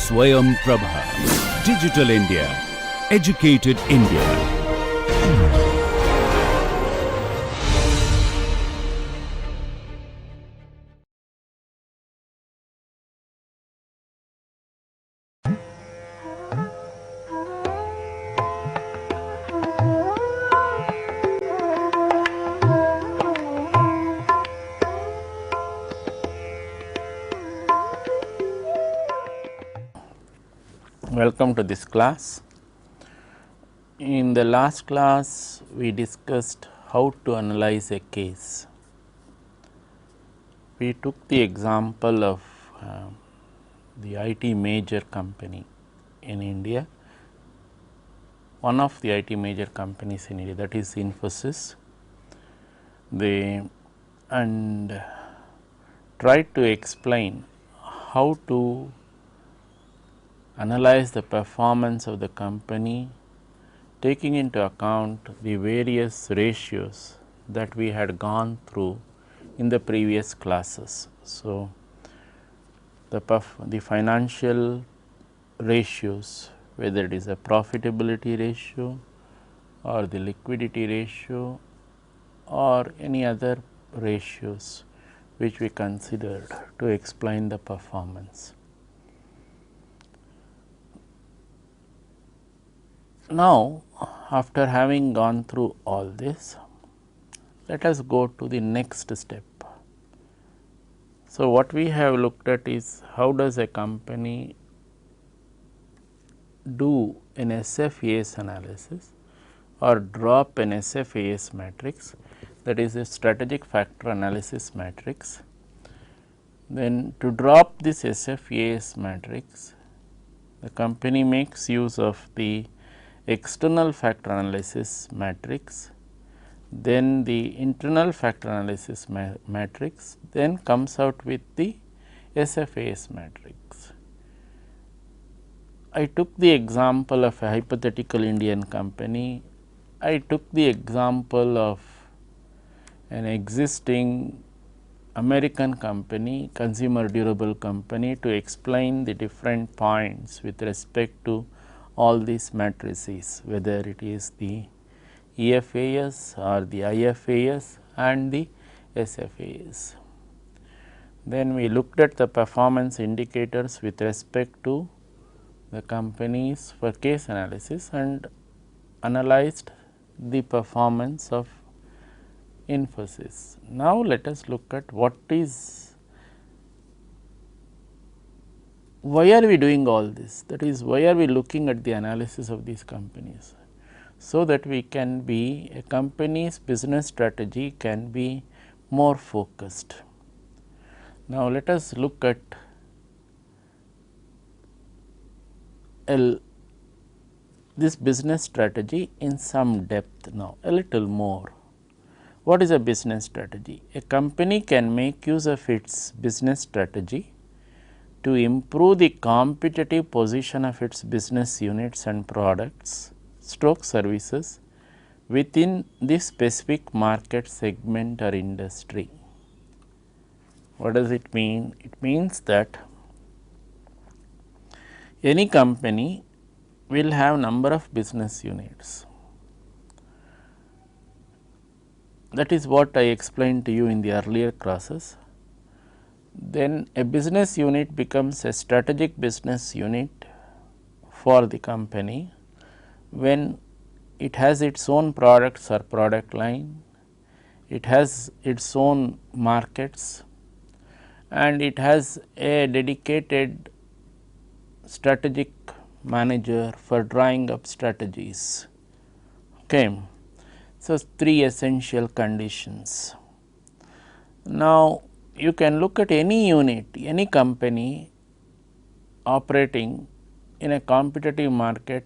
Swayam Prabha. Digital India. Educated India. Welcome to this class. In the last class, we discussed how to analyze a case. We took the example of the IT major company in India, one of the IT major companies in India, that is Infosys. And tried to explain how to analyze the performance of the company, taking into account the various ratios that we had gone through in the previous classes. So, the financial ratios, whether it is a profitability ratio or the liquidity ratio or any other ratios which we considered to explain the performance. Now, after having gone through all this, let us go to the next step. So, what we have looked at is how does a company do an SFAS analysis or drop an SFAS matrix, that is a strategic factor analysis matrix. Then to drop this SFAS matrix, the company makes use of the external factor analysis matrix, then the internal factor analysis matrix, then comes out with the SFAS matrix. I took the example of a hypothetical Indian company. I took the example of an existing American company, consumer durable company, to explain the different points with respect to all these matrices, whether it is the EFAS or the IFAS and the SFAS. Then we looked at the performance indicators with respect to the companies for case analysis and analyzed the performance of Infosys. Now, let us look at why are we doing all this, that is why are we looking at the analysis of these companies, so that we can be a company's business strategy can be more focused. Now, let us look at this business strategy in some depth now, a little more. What is a business strategy? A company can make use of its business strategy to improve the competitive position of its business units and products / services within the specific market segment or industry. What does it mean? It means that any company will have number of business units. That is what I explained to you in the earlier classes. Then a business unit becomes a strategic business unit for the company when it has its own products or product line, it has its own markets, and it has a dedicated strategic manager for drawing up strategies. Okay. So, three essential conditions. Now, you can look at any unit, any company operating in a competitive market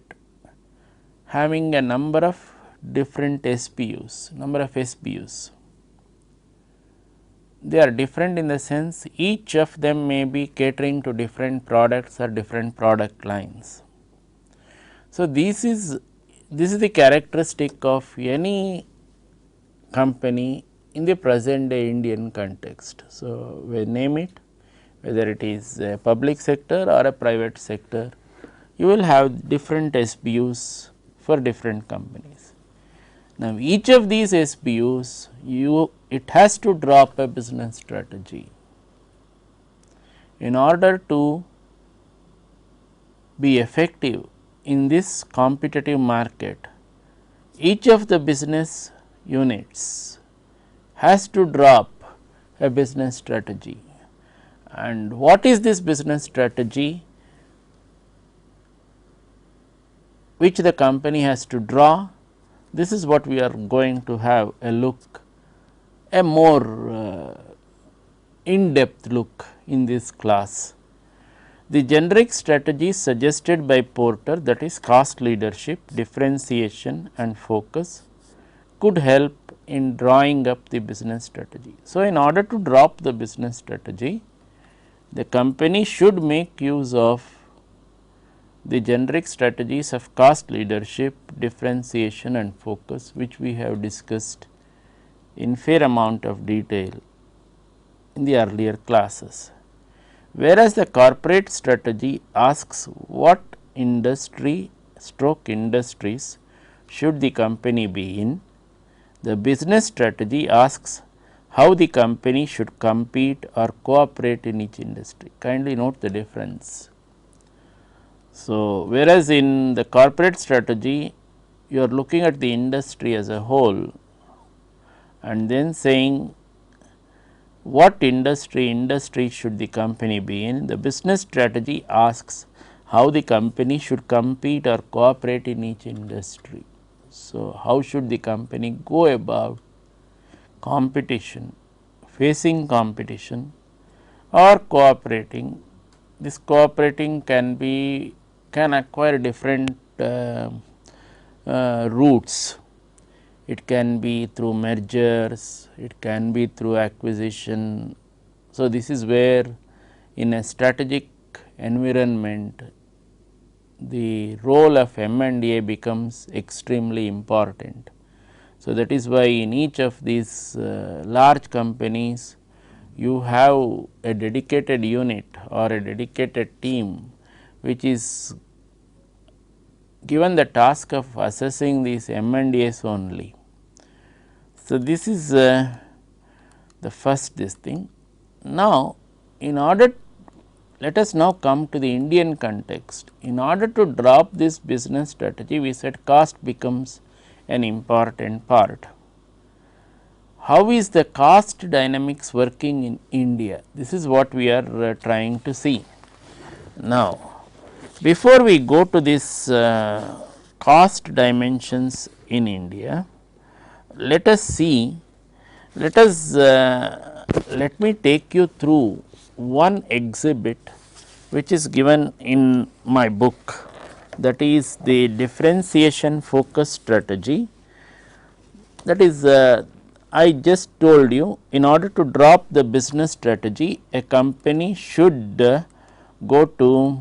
having a number of different SBUs, They are different in the sense each of them may be catering to different products or different product lines. So, this is the characteristic of any company in the present day Indian context. So, we name it whether it is a public sector or a private sector, you will have different SBUs for different companies. Now, each of these SBUs it has to drop a business strategy in order to be effective in this competitive market. Each of the business units has to drop a business strategy. And what is this business strategy which the company has to draw? This is what we are going to have a look, a more in-depth look in this class. The generic strategies suggested by Porter, that is cost leadership, differentiation and focus, could help in drawing up the business strategy. So, in order to drop the business strategy, the company should make use of the generic strategies of cost leadership, differentiation and focus, which we have discussed in fair amount of detail in the earlier classes. Whereas, the corporate strategy asks what industry / industries should the company be in. The business strategy asks how the company should compete or cooperate in each industry. Kindly note the difference. So, whereas in the corporate strategy, you are looking at the industry as a whole and then saying what industry should the company be in. The business strategy asks how the company should compete or cooperate in each industry. So, how should the company go about competition, facing competition or cooperating. This cooperating can acquire different routes. It can be through mergers, it can be through acquisition. So, this is where in a strategic environment the role of M&A becomes extremely important. So, that is why in each of these large companies you have a dedicated unit or a dedicated team which is given the task of assessing these M&As only. So, this is the first thing. Now, in order, let us now come to the Indian context. In order to drop this business strategy, we said cost becomes an important part. How is the cost dynamics working in India? This is what we are trying to see. Now, before we go to this cost dimensions in India, let us see, let me take you through one exhibit which is given in my book, that is the differentiation focus strategy. That is I just told you, in order to drop the business strategy, a company should go to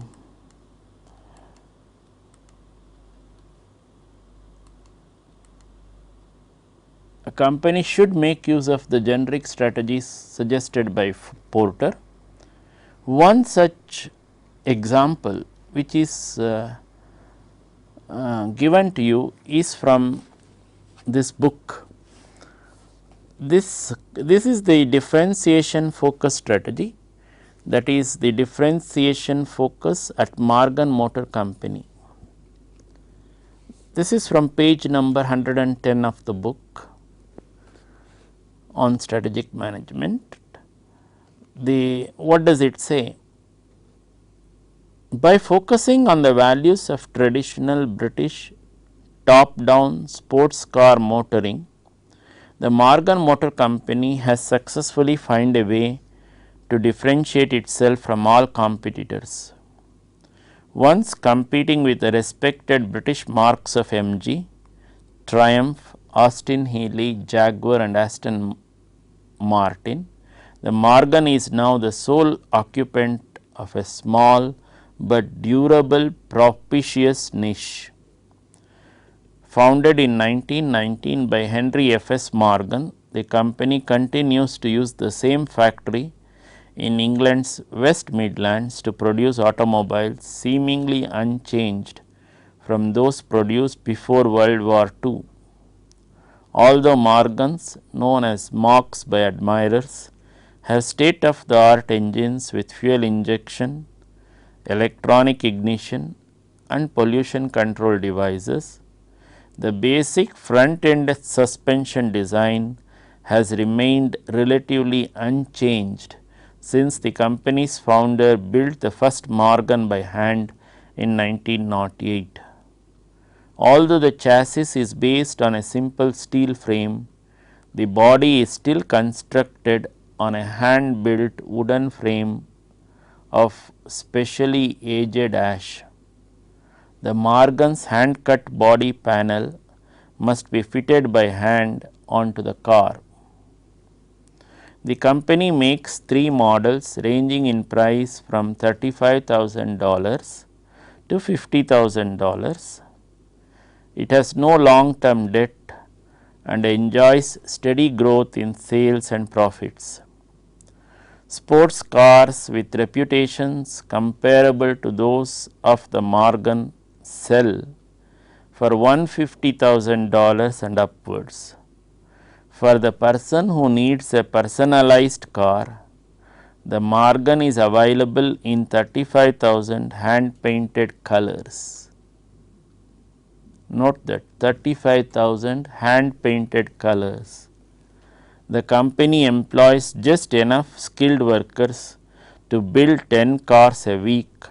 a company should make use of the generic strategies suggested by Porter. One such example which is given to you is from this book. This is the differentiation focus strategy, that is the differentiation focus at Morgan Motor Company. This is from page number 110 of the book on strategic management. What does it say? By focusing on the values of traditional British top down sports car motoring, the Morgan Motor Company has successfully found a way to differentiate itself from all competitors. Once competing with the respected British marques of MG, Triumph, Austin Healey, Jaguar and Aston Martin, the Morgan is now the sole occupant of a small but durable propitious niche. Founded in 1919 by Henry F. S. Morgan, the company continues to use the same factory in England's West Midlands to produce automobiles seemingly unchanged from those produced before World War II. Although Morgans, known as Marks by admirers, have state of the art engines with fuel injection, electronic ignition and pollution control devices, the basic front end suspension design has remained relatively unchanged since the company's founder built the first Morgan by hand in 1908. Although the chassis is based on a simple steel frame, the body is still constructed on a hand built wooden frame of specially aged ash. The Morgan's hand cut body panel must be fitted by hand onto the car. The company makes 3 models ranging in price from $35,000 to $50,000. It has no long term debt and enjoys steady growth in sales and profits. Sports cars with reputations comparable to those of the Morgan sell for $150,000 and upwards. For the person who needs a personalized car, the Morgan is available in 35,000 hand painted colors. Note that 35,000 hand painted colors. The company employs just enough skilled workers to build 10 cars a week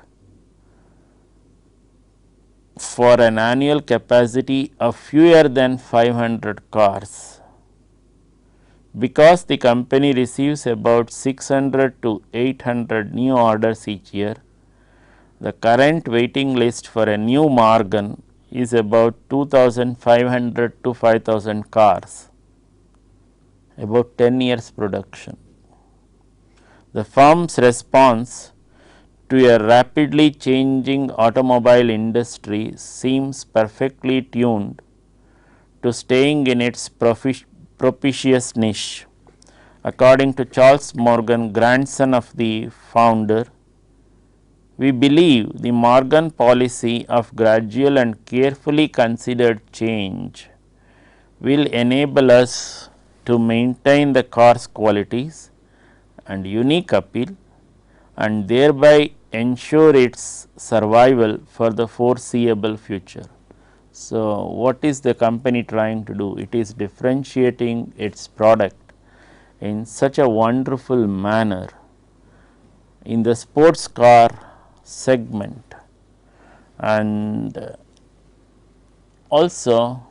for an annual capacity of fewer than 500 cars. Because the company receives about 600 to 800 new orders each year, the current waiting list for a new Morgan is about 2,500 to 5,000 cars, about 10 years production. The firm's response to a rapidly changing automobile industry seems perfectly tuned to staying in its propitious niche. According to Charles Morgan, grandson of the founder, we believe the Morgan policy of gradual and carefully considered change will enable us to maintain the car's qualities and unique appeal and thereby ensure its survival for the foreseeable future. So, what is the company trying to do? It is differentiating its product in such a wonderful manner in the sports car segment and also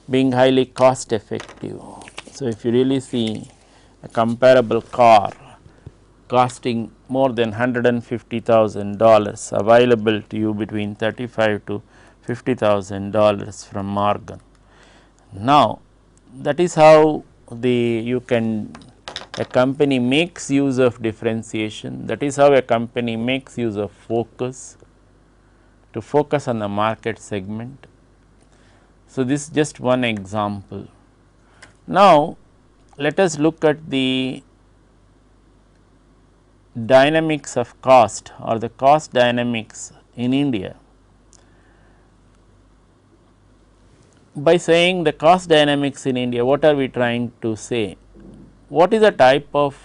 being highly cost effective. So, if you really see a comparable car costing more than $150,000 available to you between $35,000 to $50,000 from Morgan. Now, that is how a company makes use of differentiation, that is how a company makes use of focus to focus on the market segment. So, this is just one example. Now, let us look at the dynamics of cost or the cost dynamics in India. By saying the cost dynamics in India, what are we trying to say? What is the type of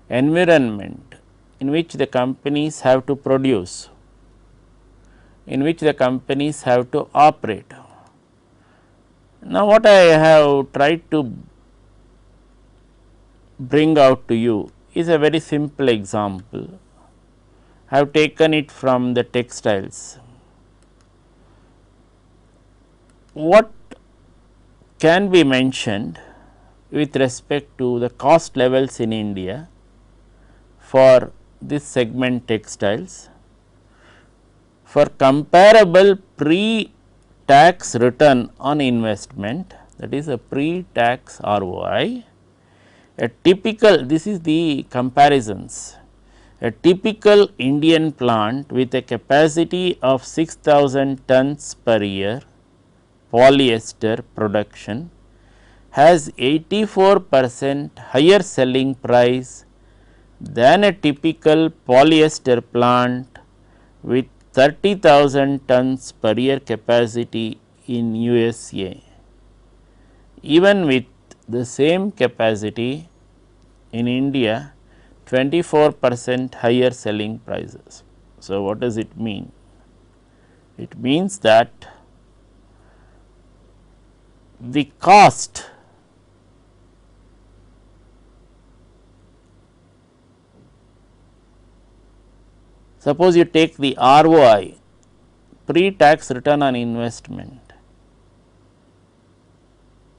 environment in which the companies have to produce, in which the companies have to operate? Now, what I have tried to bring out to you is a very simple example. I have taken it from the textiles. What can be mentioned with respect to the cost levels in India for this segment textiles? For comparable pre-tax return on investment, that is a pre-tax ROI, a typical, this is the comparisons, a typical Indian plant with a capacity of 6,000 tons per year polyester production has 84% higher selling price than a typical polyester plant with 30,000 tons per year capacity in USA. Even with the same capacity in India, 24% higher selling prices. So, what does it mean? It means that the cost suppose you take the ROI, pre-tax return on investment,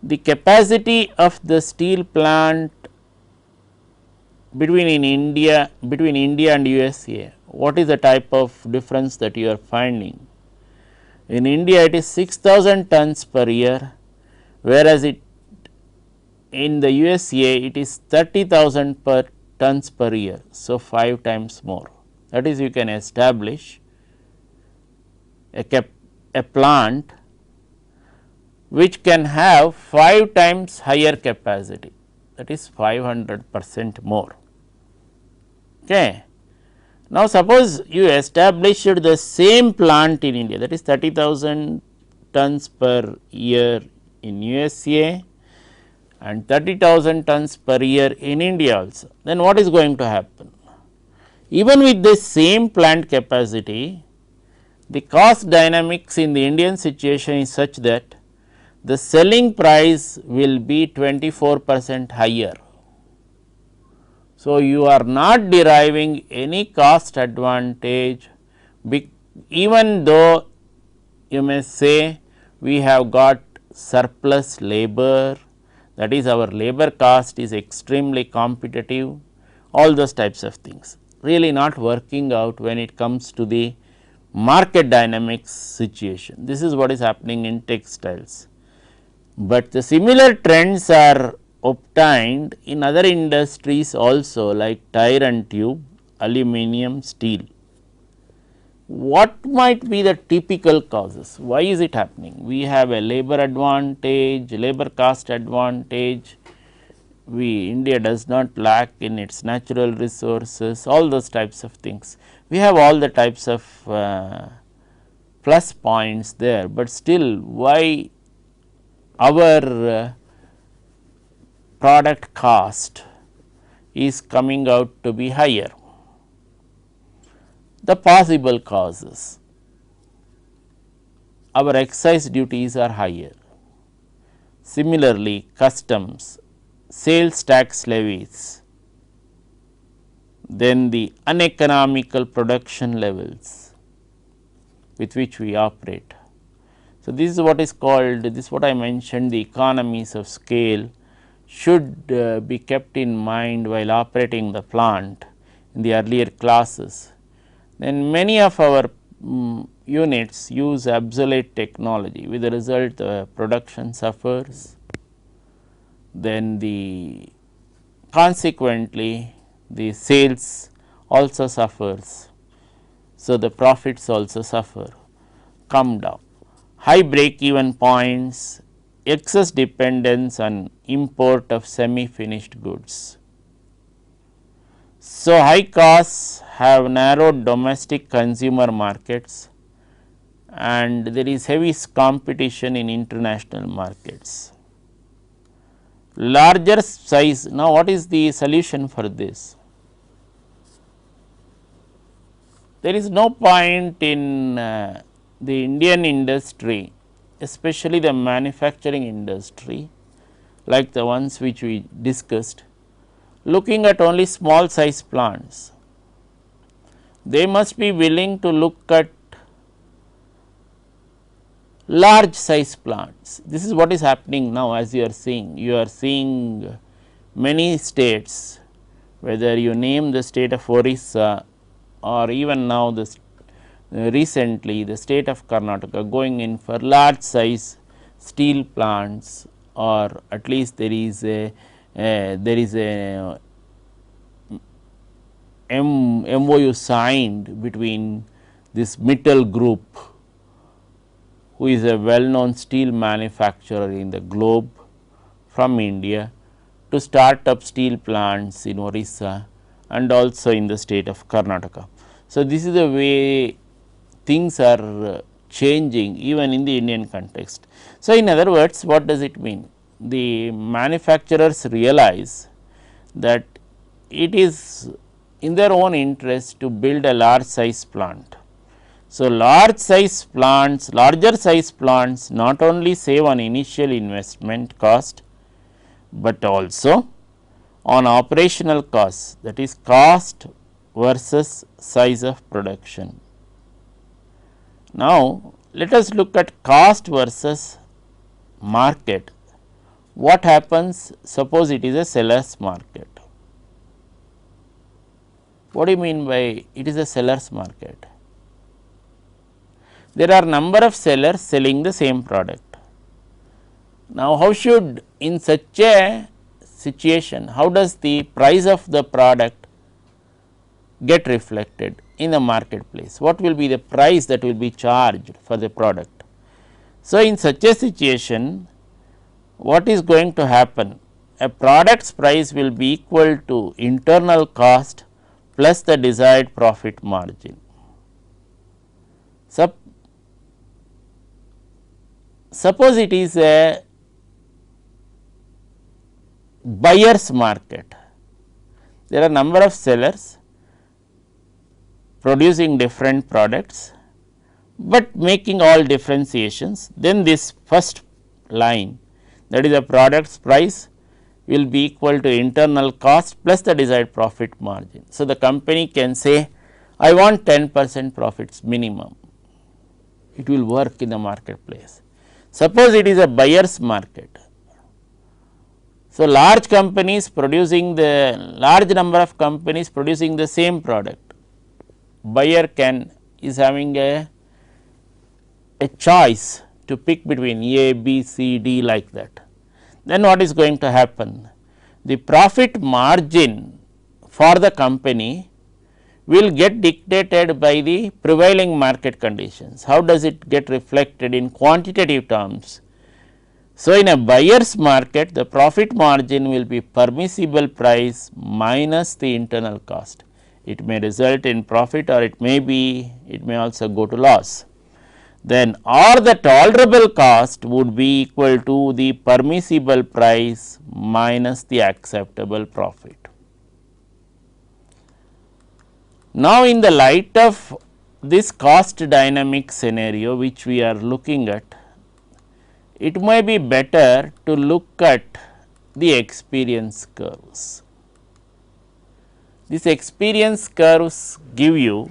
the capacity of the steel plant between India and USA, what is the type of difference that you are finding? In India it is 6,000 tons per year, whereas it in the USA it is 30,000 per tons per year. So, 5 times more. That is, you can establish a plant which can have 5 times higher capacity, that is 500% more. Okay. Now, suppose you established the same plant in India, that is 30,000 tons per year in USA and 30,000 tons per year in India also, then what is going to happen? Even with the same plant capacity, the cost dynamics in the Indian situation is such that the selling price will be 24% higher. So, you are not deriving any cost advantage, even though you may say we have got surplus labor, that is our labor cost is extremely competitive, all those types of things really not working out when it comes to the market dynamics situation. This is what is happening in textiles, but the similar trends are obtained in other industries also, like tire and tube, aluminum, steel. What might be the typical causes? Why is it happening? We have a labor advantage, labor cost advantage, India does not lack in its natural resources, all those types of things. We have all the types of plus points there, but still why our product cost is coming out to be higher? The possible causes: our excise duties are higher, similarly customs, sales tax levies, then the uneconomical production levels with which we operate. So, this is what is called, this is what I mentioned, the economies of scale should be kept in mind while operating the plant in the earlier classes. Then many of our units use obsolete technology, with the result the production suffers, then consequently the sales also suffers. So, the profits also suffer, come down, high break even points, excess dependence on import of semi finished goods. So, high costs have narrowed domestic consumer markets and there is heavy competition in international markets. Larger size, now what is the solution for this? There is no point in the Indian industry, especially the manufacturing industry like the ones which we discussed, looking at only small size plants. They must be willing to look at large size plants. This is what is happening now, as you are seeing many states, whether you name the state of Orissa or even now this recently the state of Karnataka going in for large size steel plants, or at least there is a MOU signed between this Mittal group, who is a well known steel manufacturer in the globe, from India, to start up steel plants in Orissa and also in the state of Karnataka. So, this is the way things are changing even in the Indian context. So, in other words, what does it mean? The manufacturers realize that it is in their own interest to build a large size plant. So, larger size plants not only save on initial investment cost, but also on operational costs, that is cost versus size of production. Now, let us look at cost versus market. What happens? Suppose it is a seller's market. What do you mean by it is a seller's market? There are number of sellers selling the same product. Now, how should in such a situation, how does the price of the product get reflected in the marketplace? What will be the price that will be charged for the product? So, in such a situation, what is going to happen? A product's price will be equal to internal cost plus the desired profit margin. Suppose it is a buyer's market. There are number of sellers producing different products, but making all differentiations. Then this first line, that is the product's price, will be equal to internal cost plus the desired profit margin. So, the company can say I want 10% profits minimum, it will work in the marketplace. Suppose it is a buyer's market. So, large number of companies producing the same product, buyer is having a choice to pick between A, B, C, D like that. Then what is going to happen? The profit margin for the company will get dictated by the prevailing market conditions. How does it get reflected in quantitative terms? So, in a buyer's market, the profit margin will be permissible price minus the internal cost. It may result in profit, or it may also go to loss. Then or the tolerable cost would be equal to the permissible price minus the acceptable profit. Now, in the light of this cost dynamic scenario which we are looking at, it may be better to look at the experience curves. These experience curves give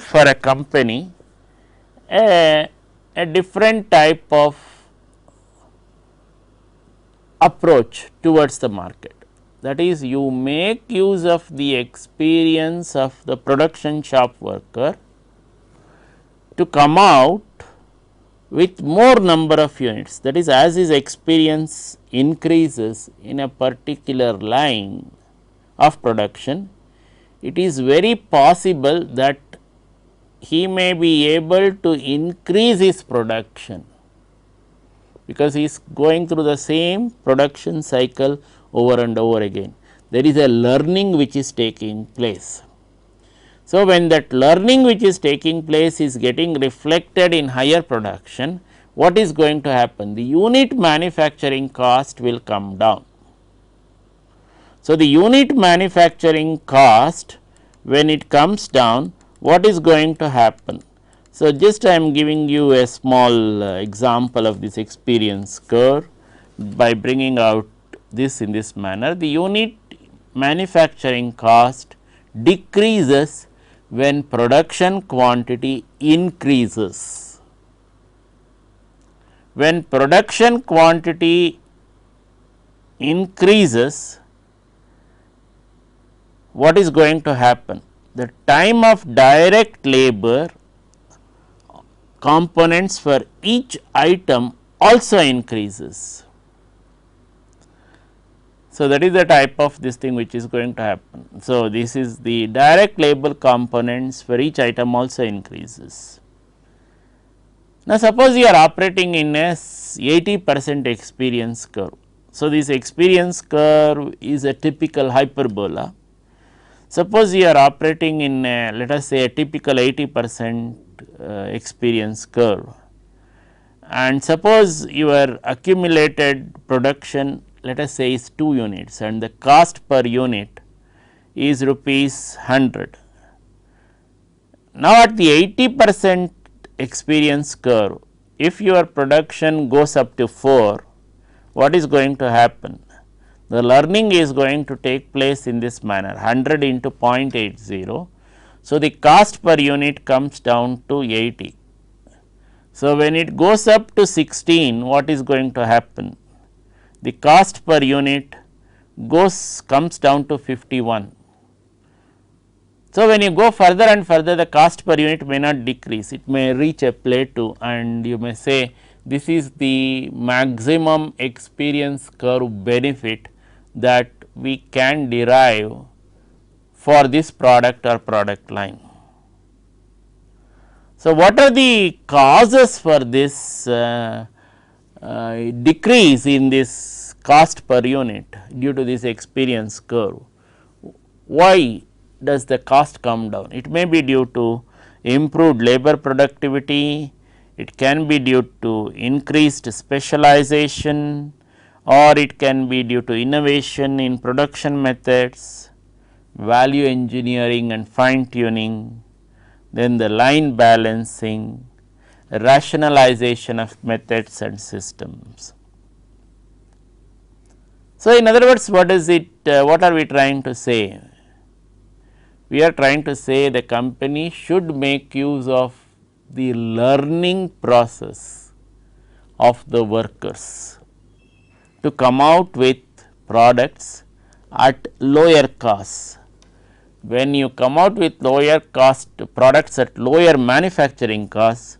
for a company a different type of approach towards the market. That is, you make use of the experience of the production shop worker to come out with more number of units. That is, as his experience increases in a particular line of production, it is very possible that he may be able to increase his production, because he is going through the same production cycle over and over again. There is a learning which is taking place. So, when that learning which is taking place is getting reflected in higher production, what is going to happen? The unit manufacturing cost will come down. So, the unit manufacturing cost, when it comes down, what is going to happen? So, just I am giving you a small example of this experience curve by bringing out this in this manner. The unit manufacturing cost decreases when production quantity increases. When production quantity increases, what is going to happen? The time of direct labor components for each item also increases. So, that is the type of this thing which is going to happen. So, this is the direct labor components for each item also increases. Now, suppose you are operating in a 80% experience curve. So, this experience curve is a typical hyperbola. Suppose you are operating in a, let us say, a typical 80% experience curve, and suppose your accumulated production, let us say, is 2 units and the cost per unit is rupees 100. Now, at the 80% experience curve, if your production goes up to 4, what is going to happen? The learning is going to take place in this manner, 100 into 0.80. So, the cost per unit comes down to 80. So, when it goes up to 16, what is going to happen? The cost per unit comes down to 51. So, when you go further and further, the cost per unit may not decrease, it may reach a plateau, and you may say this is the maximum experience curve benefit that we can derive for this product or product line. So, what are the causes for this decrease in this cost per unit due to this experience curve? Why does the cost come down? It may be due to improved labor productivity, it can be due to increased specialization, or it can be due to innovation in production methods, value engineering and fine tuning, then the line balancing, rationalization of methods and systems. So, in other words, what is it, what are we trying to say? We are trying to say the company should make use of the learning process of the workers to come out with products at lower costs. When you come out with lower cost products at lower manufacturing costs,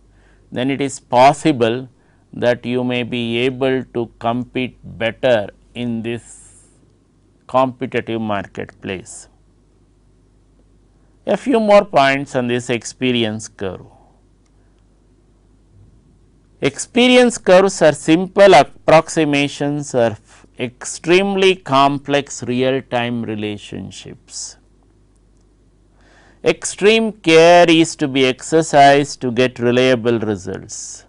then it is possible that you may be able to compete better in this competitive marketplace. A few more points on this experience curve. Experience curves are simple approximations of extremely complex real time relationships. Extreme care is to be exercised to get reliable results.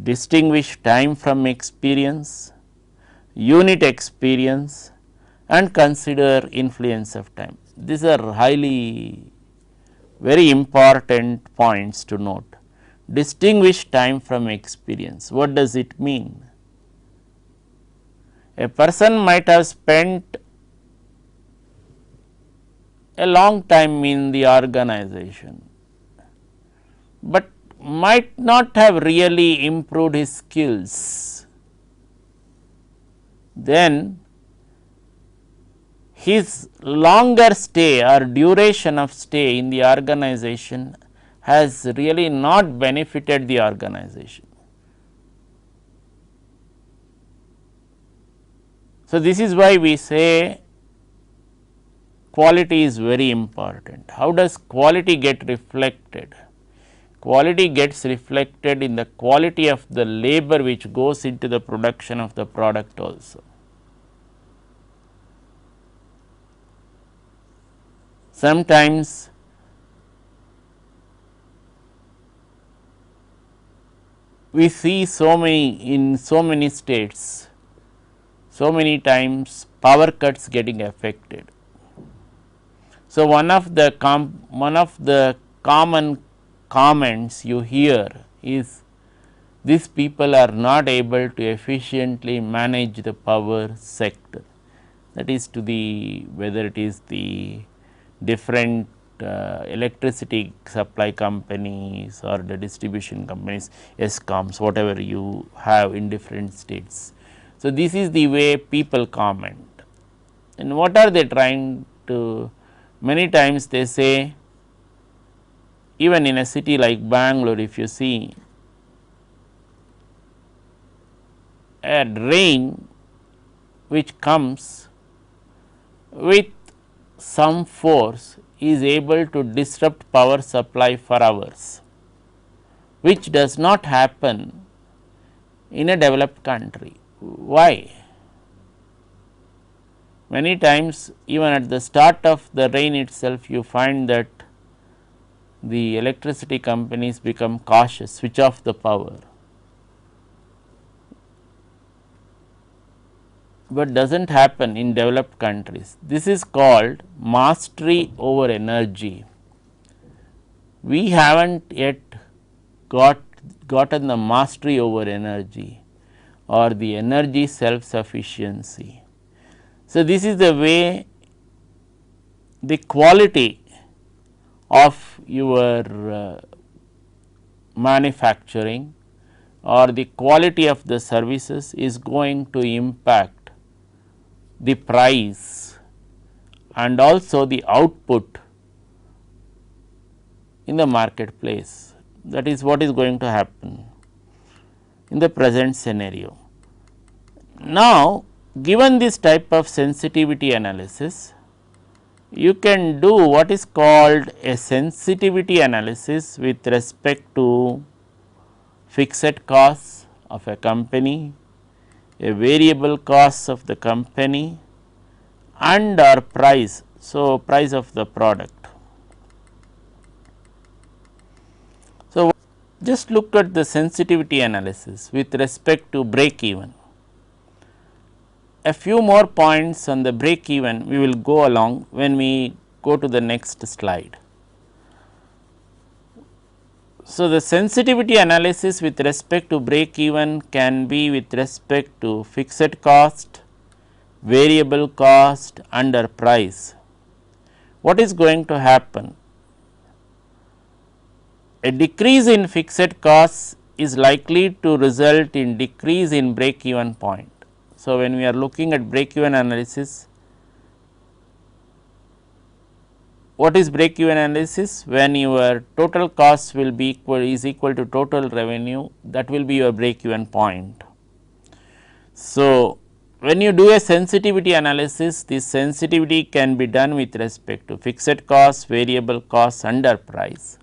Distinguish time from experience, unit experience, and consider influence of time. These are highly very important points to note. Distinguish time from experience. What does it mean? A person might have spent a long time in the organization, but might not have really improved his skills. Then his longer stay or duration of stay in the organization has really not benefited the organization. So, this is why we say quality is very important. How does quality get reflected? Quality gets reflected in the quality of the labor which goes into the production of the product also. Sometimes we see in so many states, so many times power cuts getting affected. So, one of the common comments you hear is these people are not able to efficiently manage the power sector. That is to the whether it is the different electricity supply companies or the distribution companies, ESCOMs, whatever you have in different states. So, this is the way people comment, and what are they trying to? Many times they say, even in a city like Bangalore, if you see a rain which comes with some force is able to disrupt power supply for hours, which does not happen in a developed country. Why? Many times even at the start of the rain itself you find that the electricity companies become cautious, switch off the power, but does not happen in developed countries. This is called mastery over energy. We have not yet gotten the mastery over energy or the energy self sufficiency. So, this is the way the quality of your manufacturing or the quality of the services is going to impact the price and also the output in the marketplace. That is what is going to happen in the present scenario. Now, given this type of sensitivity analysis, you can do what is called a sensitivity analysis with respect to fixed costs of a company, a variable costs of the company and or price. So, price of the product. So, just look at the sensitivity analysis with respect to break even. A few more points on the break even we will go along when we go to the next slide. So, the sensitivity analysis with respect to break even can be with respect to fixed cost, variable cost under price. What is going to happen? A decrease in fixed costs is likely to result in decrease in break even point. So, when we are looking at break even analysis, what is break even analysis? When your total costs will be equal to total revenue, that will be your break even point. So, when you do a sensitivity analysis, this sensitivity can be done with respect to fixed costs, variable costs under price.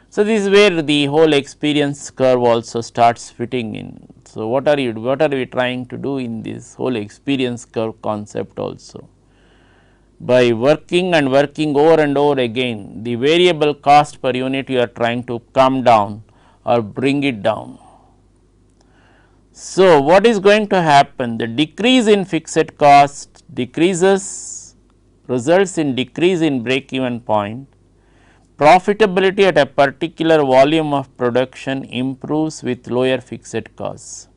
So, this is where the whole experience curve also starts fitting in. So, what are we trying to do in this whole experience curve concept also? By working and working over and over again, the variable cost per unit you are trying to come down or bring it down. So, what is going to happen? The decrease in fixed cost results in decrease in break even point. Profitability at a particular volume of production improves with lower fixed costs.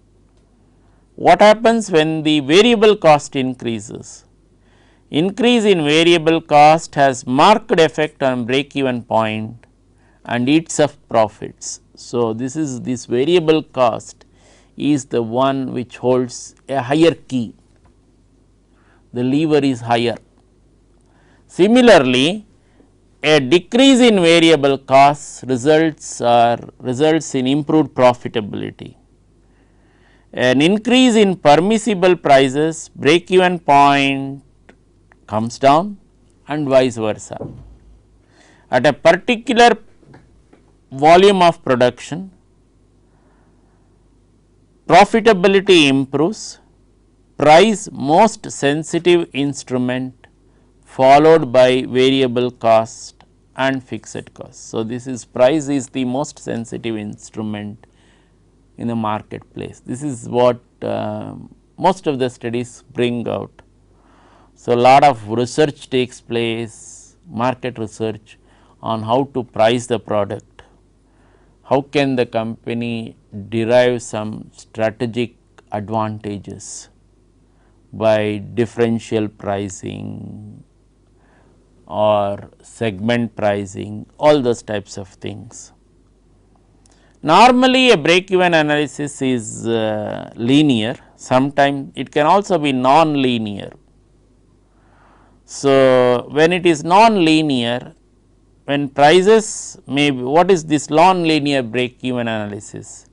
What happens when the variable cost increases? Increase in variable cost has marked effect on break even point and eats up profits. So, this variable cost is the one which holds a higher key, the lever is higher. Similarly, a decrease in variable costs results in improved profitability. An increase in permissible prices, break even point comes down and vice versa. At a particular volume of production, profitability improves, price most sensitive instrument followed by variable cost and fixed cost. So, this is price is the most sensitive instrument in the marketplace. This is what most of the studies bring out. So, a lot of research takes place, market research on how to price the product, how can the company derive some strategic advantages by differential pricing or segment pricing, all those types of things. Normally, a break even analysis is linear, sometimes it can also be non-linear. So, when it is non-linear, when prices may be, what is this non-linear break even analysis?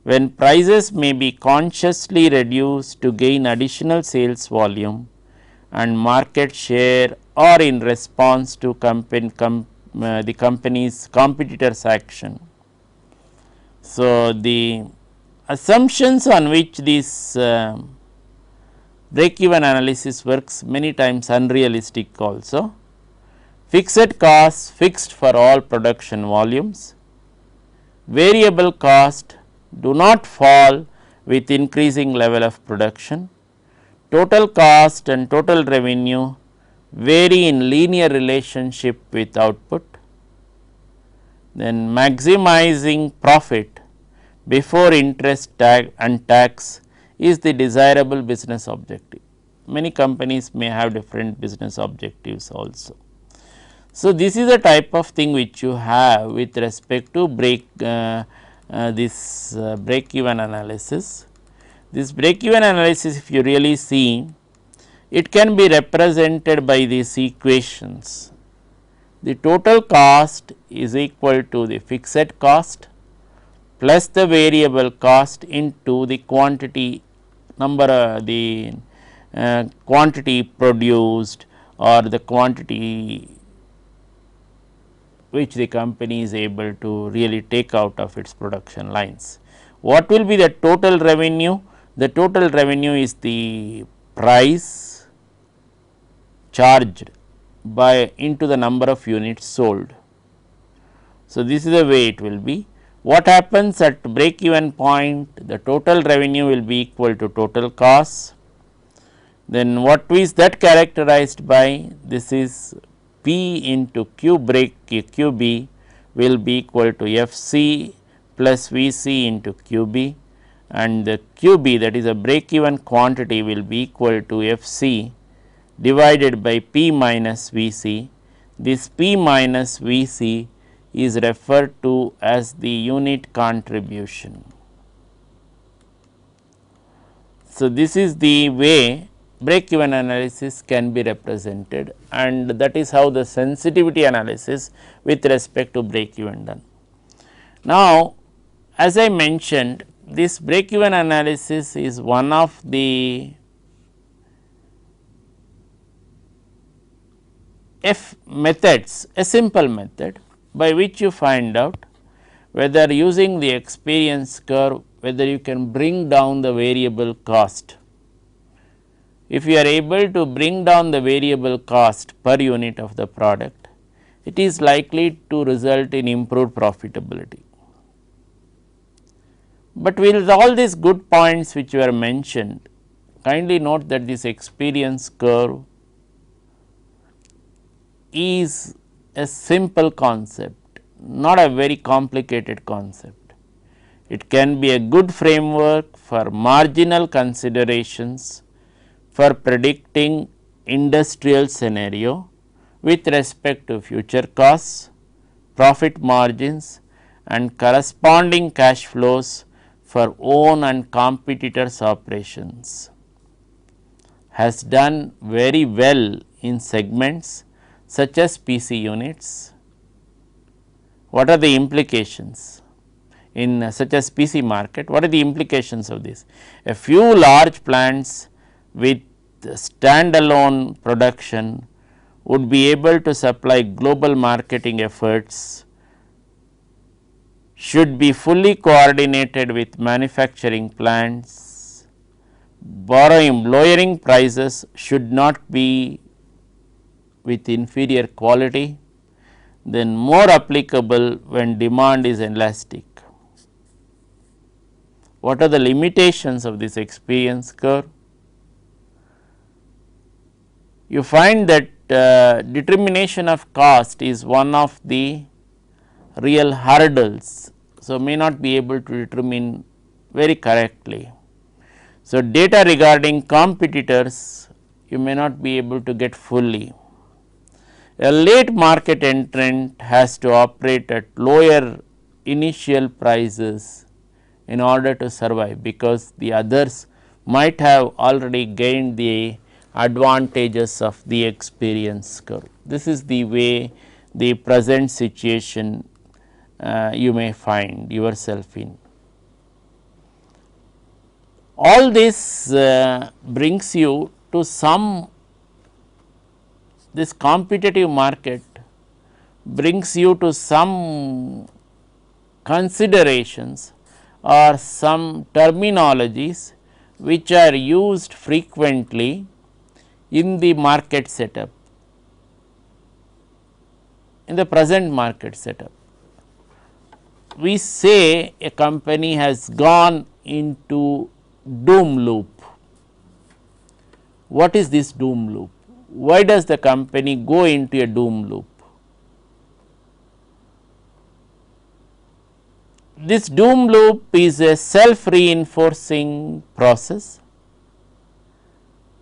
When prices may be consciously reduced to gain additional sales volume and market share or in response to the company's competitors' action. So, the assumptions on which this break even analysis works many times unrealistic also. Fixed costs fixed for all production volumes, variable cost do not fall with increasing level of production, total cost and total revenue vary in linear relationship with output, then maximizing profit before interest and tax is the desirable business objective. Many companies may have different business objectives also. So, this is a type of thing which you have with respect to break even analysis. This break even analysis, if you really see, it can be represented by these equations. The total cost is equal to the fixed cost plus the variable cost into the quantity quantity produced or the quantity which the company is able to really take out of its production lines. What will be the total revenue? The total revenue is the price charged by into the number of units sold. So, this is the way it will be. What happens at break even point? The total revenue will be equal to total cost. Then what is that characterized by? This is P into QB will be equal to FC plus VC into QB, and the QB, that is a break even quantity, will be equal to FC divided by P minus VC. This P minus VC is referred to as the unit contribution. So, this is the way break even analysis can be represented, and that is how the sensitivity analysis with respect to break even done. Now, as I mentioned, this break even analysis is one of the methods, a simple method by which you find out whether using the experience curve, whether you can bring down the variable cost. If you are able to bring down the variable cost per unit of the product, it is likely to result in improved profitability. But with all these good points which were mentioned, kindly note that this experience curve is a simple concept, not a very complicated concept. It can be a good framework for marginal considerations for predicting industrial scenario with respect to future costs, profit margins and corresponding cash flows for own and competitors operations. Has done very well in segments such as PC units. What are the implications in such as PC market? What are the implications of this? A few large plants with standalone production would be able to supply global marketing efforts, should be fully coordinated with manufacturing plants, lowering prices should not be with inferior quality, then more applicable when demand is elastic. What are the limitations of this experience curve? You find that determination of cost is one of the real hurdles. So, may not be able to determine very correctly. So, data regarding competitors you may not be able to get fully. A late market entrant has to operate at lower initial prices in order to survive, because the others might have already gained the advantages of the experience curve. This is the way the present situation you may find yourself in. All this brings you to this competitive market brings you to some considerations or some terminologies which are used frequently in the market setup, in the present market setup. We say a company has gone into doom loop. What is this doom loop? Why does the company go into a doom loop? This doom loop is a self reinforcing process.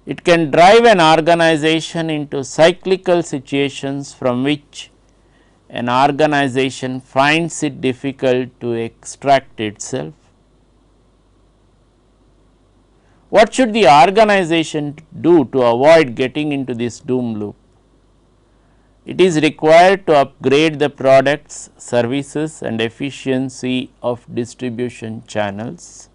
It can drive an organization into cyclical situations from which an organization finds it difficult to extract itself. What should the organization do to avoid getting into this doom loop? It is required to upgrade the products, services and efficiency of distribution channels.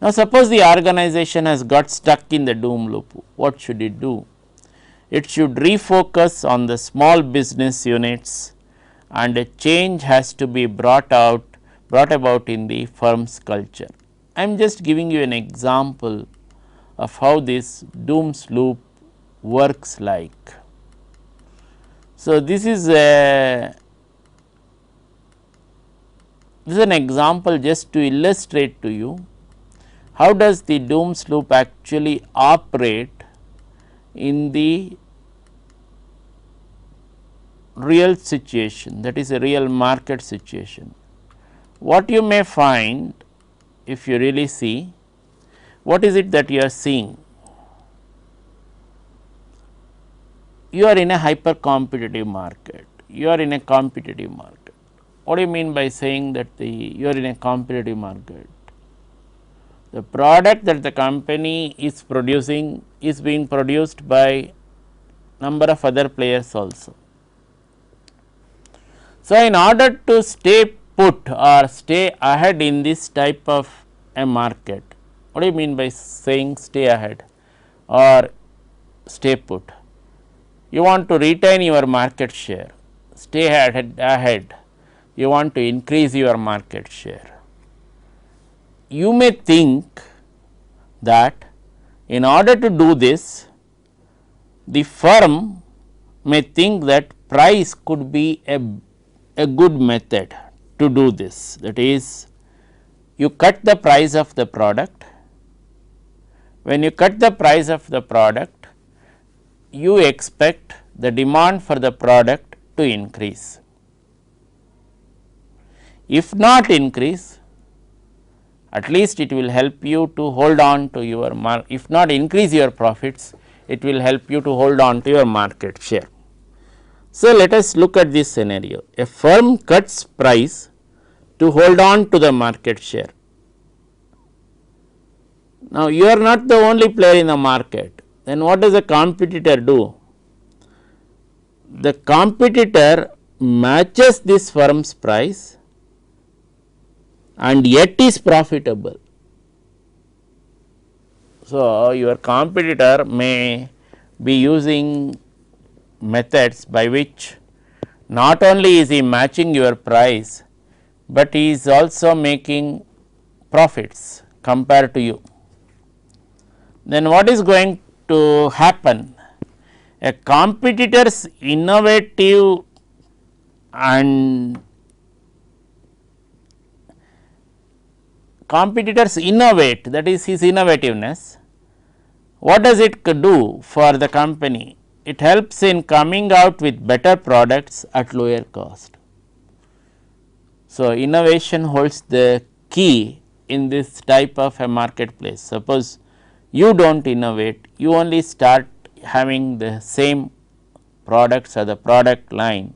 Now, suppose the organization has got stuck in the doom loop, what should it do? It should refocus on the small business units, and a change has to be brought about in the firm's culture. I am just giving you an example of how this doom loop works like. So, this is an example just to illustrate to you how does the doom loop actually operate in the real situation, that is a real market situation. What you may find, if you really see, what is it that you are seeing? You are in a hyper competitive market, you are in a competitive market. What do you mean by saying that you are in a competitive market? The product that the company is producing is being produced by number of other players also. So, in order to stay put or stay ahead in this type of a market, what do you mean by saying stay ahead or stay put? You want to retain your market share, stay ahead, you want to increase your market share. You may think that in order to do this, the firm may think that price could be a good method to do this. That is, you cut the price of the product. When you cut the price of the product, you expect the demand for the product to increase. If not increase, at least it will help you to hold on to your if not increase your profits, it will help you to hold on to your market share. So, let us look at this scenario. A firm cuts price to hold on to the market share. Now, you are not the only player in the market, then what does the competitor do? The competitor matches this firm's price and yet is profitable. So, your competitor may be using methods by which not only is he matching your price, but he is also making profits compared to you. Then what is going to happen? A competitor's innovative and competitors innovate, that is his innovativeness. What does it do for the company? It helps in coming out with better products at lower cost. So, innovation holds the key in this type of a marketplace. Suppose you do not innovate, you only start having the same products or the product line,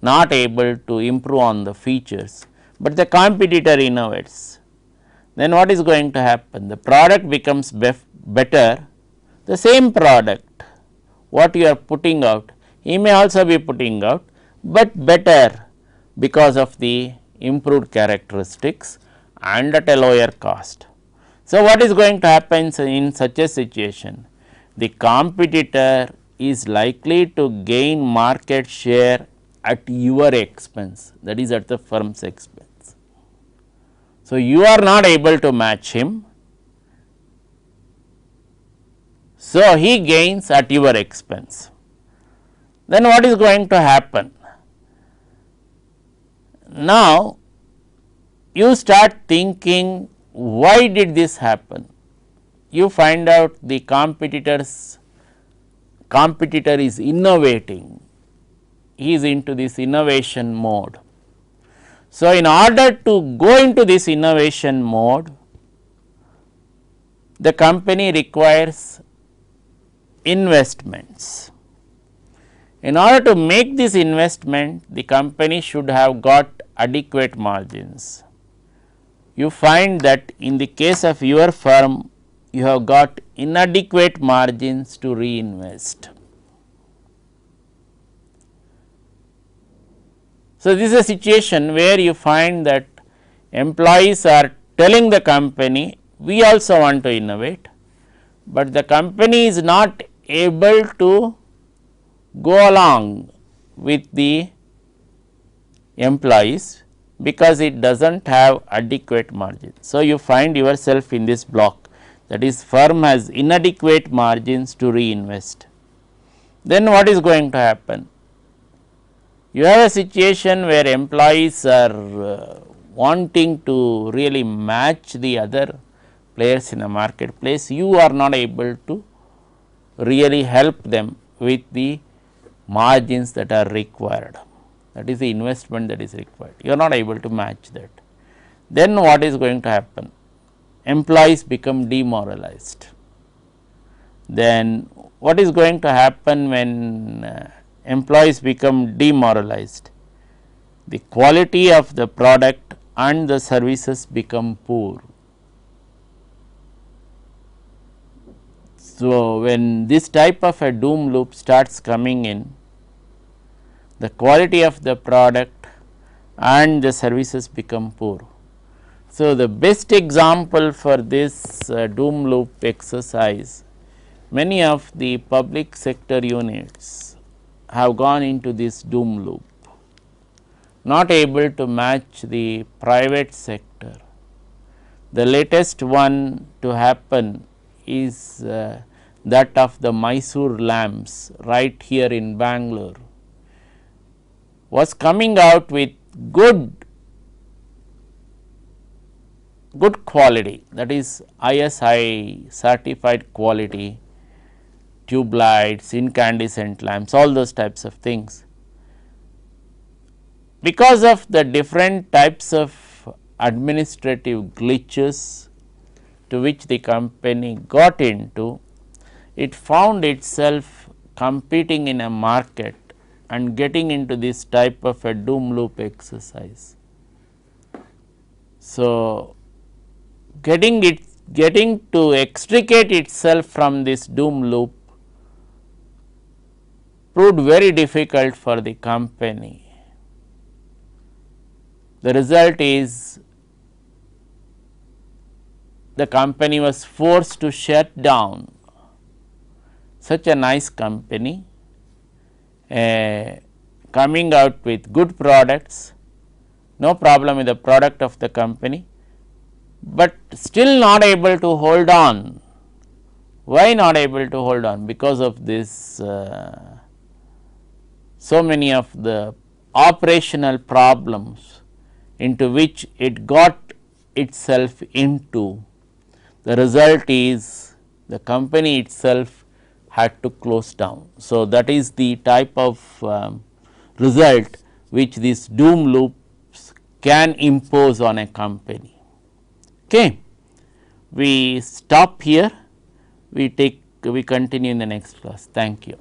not able to improve on the features, but the competitor innovates. Then what is going to happen? The product becomes better, the same product what you are putting out, he may also be putting out, but better because of the improved characteristics and at a lower cost. So, what is going to happen in such a situation? The competitor is likely to gain market share at your expense, that is at the firm's expense. So, you are not able to match him. So, he gains at your expense. Then what is going to happen? Now, you start thinking, why did this happen? You find out the competitor is innovating, he is into this innovation mode. So, in order to go into this innovation mode, the company requires investments. In order to make this investment, the company should have got adequate margins. You find that in the case of your firm, you have got inadequate margins to reinvest. So, this is a situation where you find that employees are telling the company, we also want to innovate, but the company is not able to go along with the employees because it does not have adequate margin. So, you find yourself in this block, that is firm has inadequate margins to reinvest. Then what is going to happen? You have a situation where employees are wanting to really match the other players in the marketplace, you are not able to really help them with the margins that are required, that is the investment that is required, you are not able to match that. Then what is going to happen? Employees become demoralized. Then what is going to happen when employees become demoralized? The quality of the product and the services become poor. So, when this type of a doom loop starts coming in, the quality of the product and the services become poor. So, the best example for this doom loop exercise, many of the public sector units have gone into this doom loop, not able to match the private sector. The latest one to happen is that of the Mysore lamps right here in Bangalore, was coming out with good quality, that is ISI certified quality tube lights, incandescent lamps, all those types of things. Because of the different types of administrative glitches to which the company got into, it found itself competing in a market and getting into this type of a doom loop exercise. So, getting to extricate itself from this doom loop proved very difficult for the company. The result is the company was forced to shut down such a nice company, coming out with good products, no problem with the product of the company, but still not able to hold on. Why not able to hold on? Because of this so many of the operational problems into which it got itself into. The result is the company itself had to close down. So, that is the type of result which these doom loops can impose on a company. Okay. We stop here, we continue in the next class. Thank you.